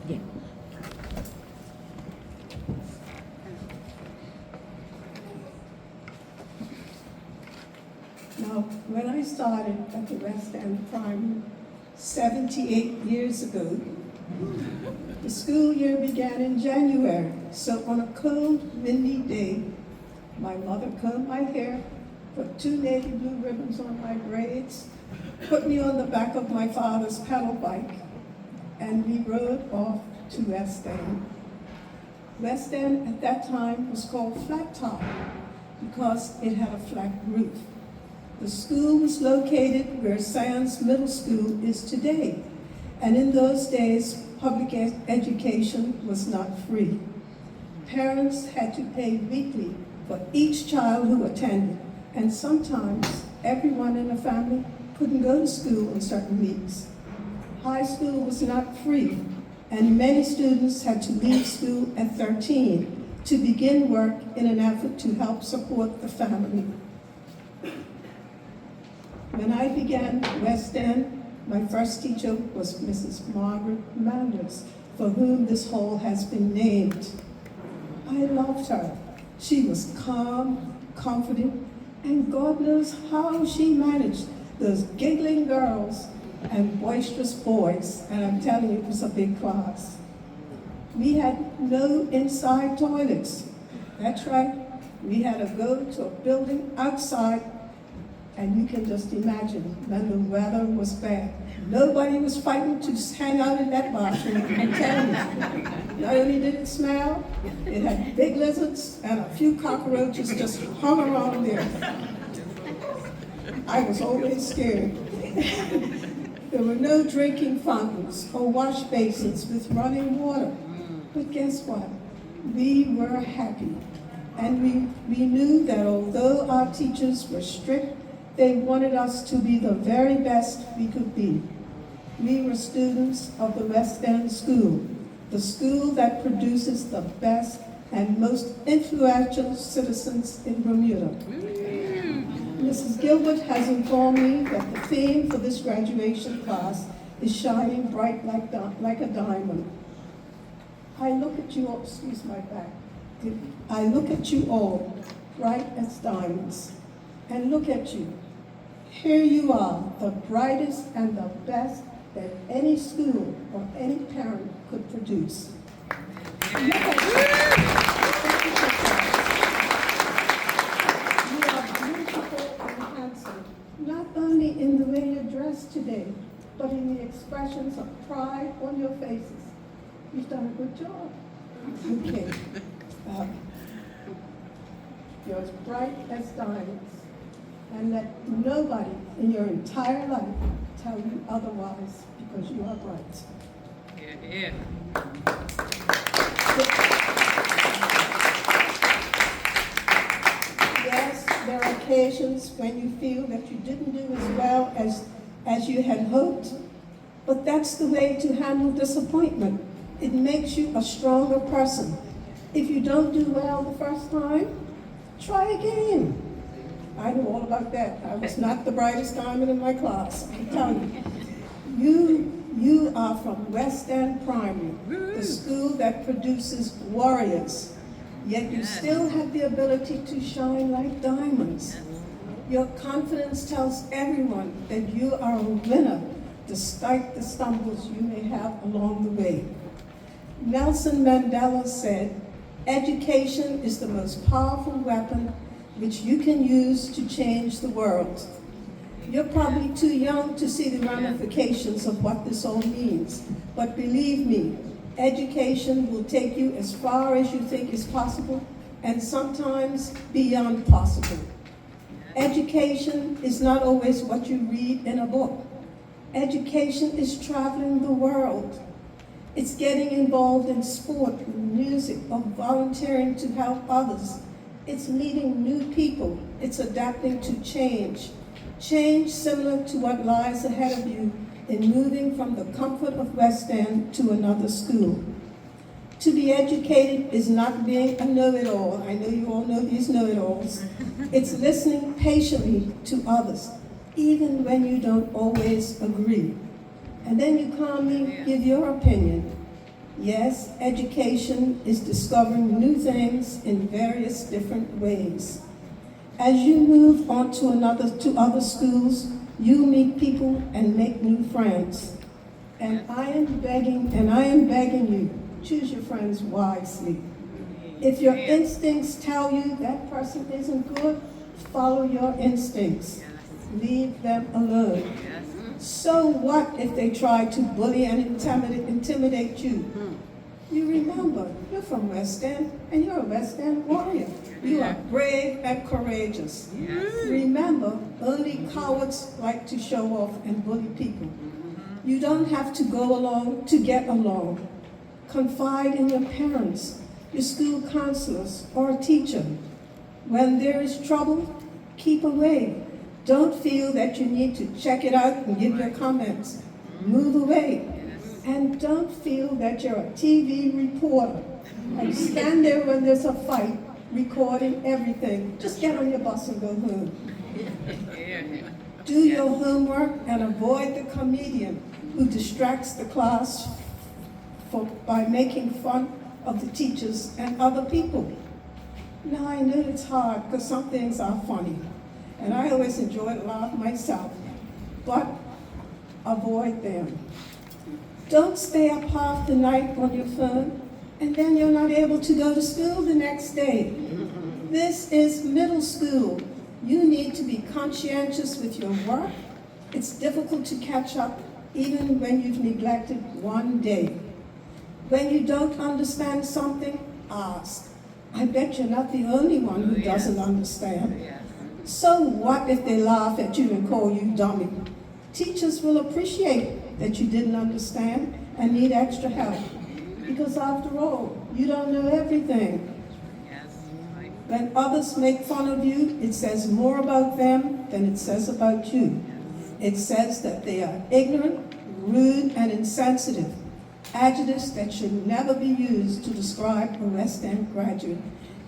Yeah. Now, when I started at the West End Primary 78 years ago, the school year began in January. So on a cold, windy day, my mother combed my hair, put 2 navy blue ribbons on my braids, put me on the back of my father's pedal bike, and we rode off to West End. West End at that time was called Flat Top because it had a flat roof. The school was located where Sands Middle School is today, and in those days, public education was not free. Parents had to pay weekly for each child who attended, and sometimes everyone in the family couldn't go to school on certain weeks. High school was not free, and many students had to leave school at 13 to begin work in an effort to help support the family. When I began West End, my first teacher was Mrs. Margaret Manders, for whom this hall has been named. I loved her. She was calm, confident, and God knows how she managed those giggling girls and boisterous boys, and I'm telling you, it was a big class. We had no inside toilets. That's right. We had to go to a building outside, and you can just imagine when the weather was bad. Nobody was fighting to hang out in that bathroom, I'm telling you. Not only did it smell, it had big lizards and a few cockroaches just hung around there. I was always scared. There were no drinking fountains or wash basins with running water. But guess what? We were happy. And we knew that although our teachers were strict, they wanted us to be the very best we could be. We were students of the West End School, the school that produces the best and most influential citizens in Bermuda. Mrs. Gilbert has informed me that the theme for this graduation class is shining bright like a diamond. I look at you all, excuse my back. I look at you all, bright as diamonds, and look at you. Here you are, the brightest and the best that any school or any parent could produce. Look at you. You are beautiful and handsome, not only in the way you're dressed today, but in the expressions of pride on your faces. You've done a good job. Okay. You're as bright as diamonds. And let nobody in your entire life tell you otherwise, because you are bright. Yeah. Yes, there are occasions when you feel that you didn't do as well as you had hoped, but that's the way to handle disappointment. It makes you a stronger person. If you don't do well the first time, try again. I know all about that. I was not the brightest diamond in my class, I'm telling you. You are from West End Primary, the school that produces warriors, yet you still have the ability to shine like diamonds. Your confidence tells everyone that you are a winner, despite the stumbles you may have along the way. Nelson Mandela said, "Education is the most powerful weapon which you can use to change the world." You're probably too young to see the ramifications of what this all means, but believe me, education will take you as far as you think is possible, and sometimes beyond possible. Education is not always what you read in a book. Education is traveling the world. It's getting involved in sport, music, or volunteering to help others. It's meeting new people. It's adapting to change. Change similar to what lies ahead of you in moving from the comfort of West End to another school. To be educated is not being a know-it-all. I know you all know these know-it-alls. It's listening patiently to others, even when you don't always agree. And then you calmly give your opinion. Yes, education is discovering new things in various different ways. As you move on to other schools, you meet people and make new friends. And I am begging you, choose your friends wisely. If your instincts tell you that person isn't good, follow your instincts. Leave them alone. So what if they try to bully and intimidate you? You remember, you're from West End, and you're a West End warrior. You are brave and courageous. Remember, only cowards like to show off and bully people. You don't have to go along to get along. Confide in your parents, your school counselors, or a teacher. When there is trouble, keep away. Don't feel that you need to check it out and give your comments. Move away. And don't feel that you're a TV reporter and stand there when there's a fight, recording everything. Just get on your bus and go home. Do your homework and avoid the comedian who distracts the class by making fun of the teachers and other people. Now I know it's hard because some things are funny, and I always enjoy to laugh myself, but avoid them. Don't stay up half the night on your phone, and then you're not able to go to school the next day. This is middle school. You need to be conscientious with your work. It's difficult to catch up even when you've neglected one day. When you don't understand something, ask. I bet you're not the only one who doesn't understand. So what if they laugh at you and call you dummy? Teachers will appreciate that you didn't understand and need extra help. Because after all, you don't know everything. When others make fun of you, it says more about them than it says about you. It says that they are ignorant, rude, and insensitive. Adjectives that should never be used to describe a West End graduate.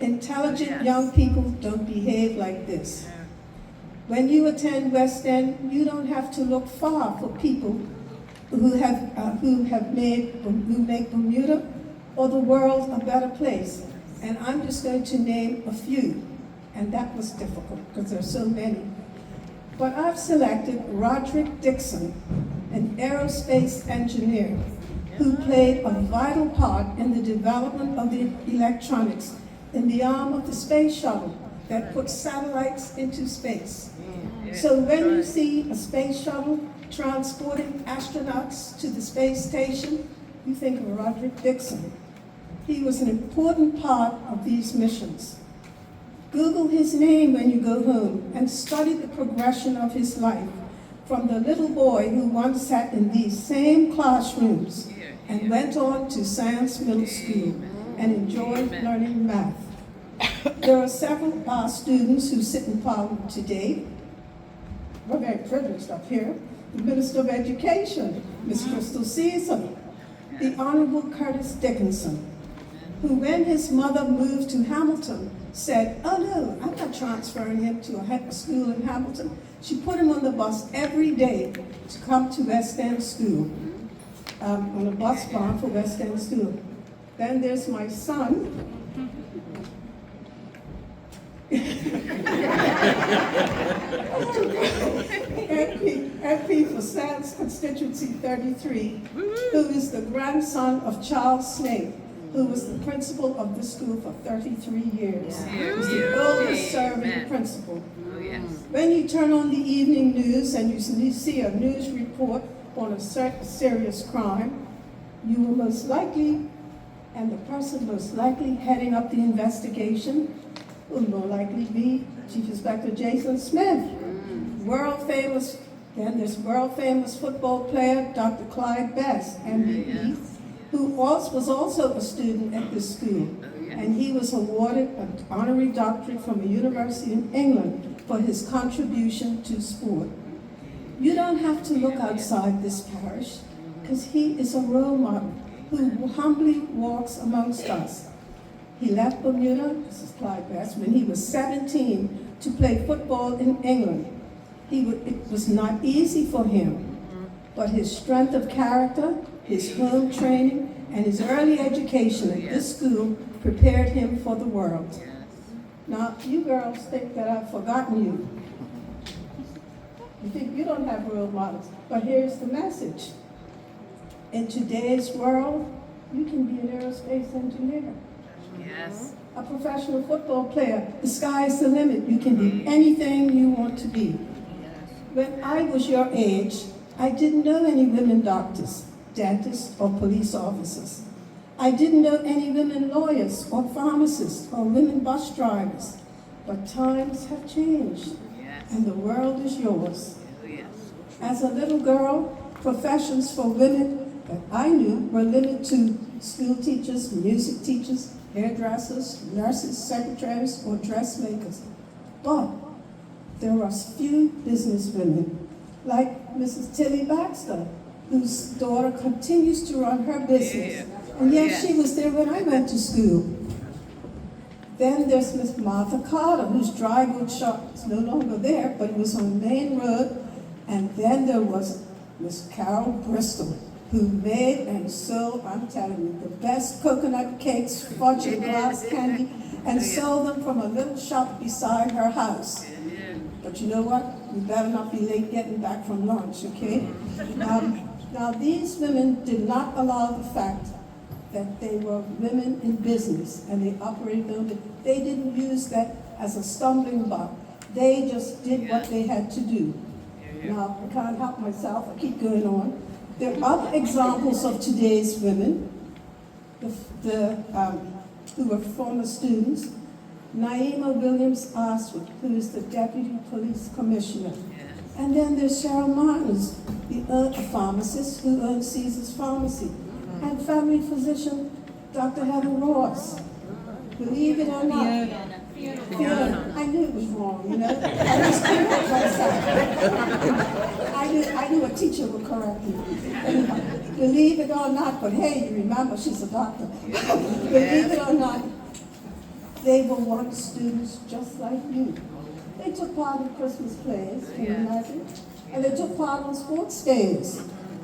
Intelligent young people don't behave like this. When you attend West End, you don't have to look far for people who make Bermuda or the world a better place. And I'm just going to name a few, and that was difficult because there's so many. But I've selected Roderick Dixon, an aerospace engineer who played a vital part in the development of the electronics in the arm of the space shuttle that put satellites into space. So when you see a space shuttle transporting astronauts to the space station, you think of Roderick Dixon. He was an important part of these missions. Google his name when you go home and study the progression of his life from the little boy who once sat in these same classrooms and went on to Science Middle School and enjoyed learning math. There are several students who sit in Parliament today. We're very privileged up here. The Minister of Education, Ms. Crystal Caesar, the Honorable Curtis Dickinson, who when his mother moved to Hamilton said, oh no, I'm not transferring him to a school in Hamilton. She put him on the bus every day to come to West End School, on a bus bound for West End School. Then there's my son. MP for Sands Constituency 33, who is the grandson of Charles Snaith, who was the principal of this school for 33 years. He was the oldest serving principal. When you turn on the evening news and you see a news report on a serious crime, you will most likely, and the person most likely heading up the investigation will more likely be Chief Inspector Jason Smith. World famous, then there's world famous football player Dr. Clyde Best, MVP, who was also a student at this school. And he was awarded an honorary doctorate from a university in England for his contribution to sport. You don't have to look outside this parish, because he is a role model who humbly walks amongst us. He left Bermuda, this is Clyde Best, when he was 17 to play football in England. It was not easy for him, but his strength of character, his home training, and his early education at this school prepared him for the world. Now, you girls think that I've forgotten you. You think you don't have role models, but here's the message. In today's world, you can be an aerospace engineer. Yes. A professional football player. The sky's the limit. You can be anything you want to be. When I was your age, I didn't know any women doctors, dentists, or police officers. I didn't know any women lawyers or pharmacists or women bus drivers. But times have changed, and the world is yours. As a little girl, professions for women that I knew were limited to school teachers, music teachers, hairdressers, nurses, secretaries, or dressmakers. But there are few business women, like Mrs. Tilly Baxter, whose daughter continues to run her business. And yes, she was there when I went to school. Then there's Miss Martha Carter, whose dry goods shop is no longer there, but it was on Main Road. And then there was Miss Carol Bristol, who made and sold, I'm telling you, the best coconut cakes, fudge and glass candy, and sold them from a little shop beside her house. But you know what? You better not be late getting back from lunch, okay? Now these women did not allow the fact that they were women in business and they operated on it. They didn't use that as a stumbling block. They just did what they had to do. Now, I can't help myself, I keep going on. There are other examples of today's women who were former students. Naima Williams Oswald, who is the Deputy Police Commissioner. And then there's Cheryl Martins, the pharmacist who owns Caesar's Pharmacy. And family physician, Dr. Heather Ross. Believe it or not. Fiona. I knew it was wrong, you know. I just correct myself. I knew a teacher would correct me. Anyway, believe it or not, but hey, you remember she's a doctor. Believe it or not, they were once students just like you. They took part in Christmas plays, can you imagine? And they took part in sports days.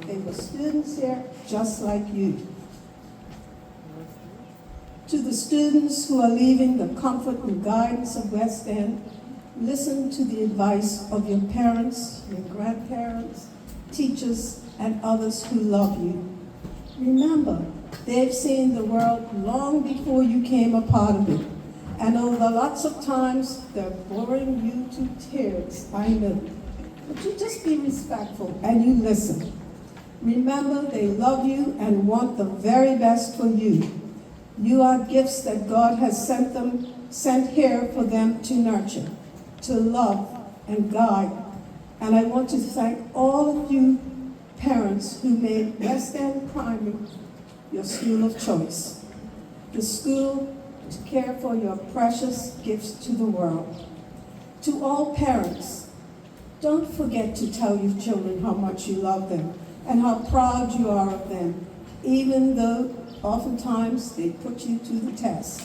They were students here just like you. To the students who are leaving the comfort and guidance of West End, listen to the advice of your parents, your grandparents, teachers, and others who love you. Remember, they've seen the world long before you came a part of it. And although lots of times they're boring you to tears, I know. But you just be respectful and you listen. Remember, they love you and want the very best for you. You are gifts that God has sent here for them to nurture, to love and guide. And I want to thank all of you parents who made West End Primary your school of choice. The school to care for your precious gifts to the world. To all parents, don't forget to tell your children how much you love them and how proud you are of them, even though oftentimes they put you to the test.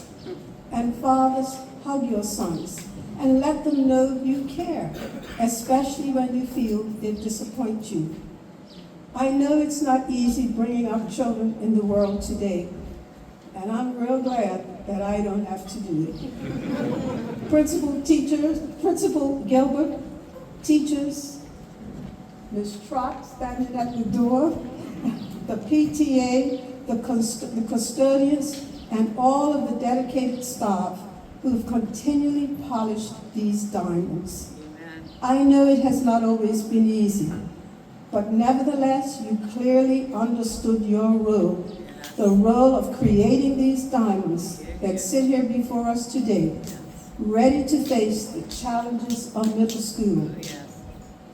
And fathers, hug your sons and let them know you care, especially when you feel they disappoint you. I know it's not easy bringing up children in the world today, and I'm real glad that I don't have to do it. Principal Gilbert, teachers, Ms. Trott standing at the door, the PTA, the custodians, and all of the dedicated staff who have continually polished these diamonds. Amen. I know it has not always been easy, but nevertheless, you clearly understood your role, the role of creating these diamonds that sit here before us today, ready to face the challenges of middle school.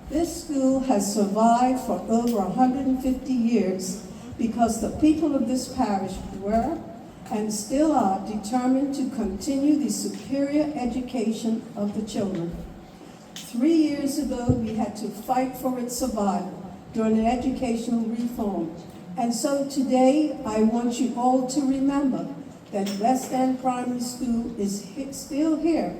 This school has survived for over 150 years because the people of this parish were and still are determined to continue the superior education of the children. 3 years ago, we had to fight for its survival during an educational reform. And so today, I want you all to remember that West End Primary School is still here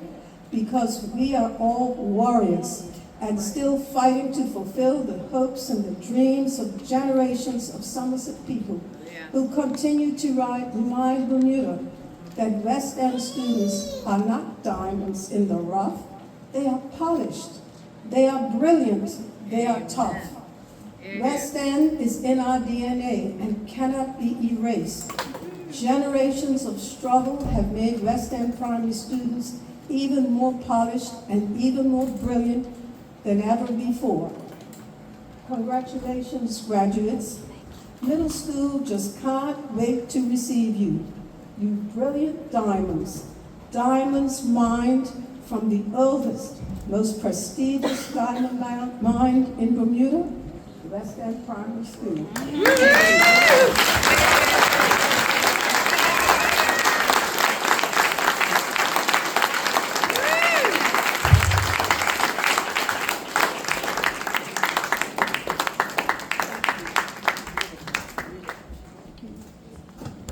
because we are all warriors and still fighting to fulfill the hopes and the dreams of generations of Somerset people who continue to remind Bermuda that West End students are not diamonds in the rough. They are polished. They are brilliant. They are tough. West End is in our DNA and cannot be erased. Generations of struggle have made West End primary students even more polished and even more brilliant than ever before. Congratulations, graduates. Middle school just can't wait to receive you. You brilliant diamonds. Diamonds mined from the oldest, most prestigious diamond mine in Bermuda, West End Primary School.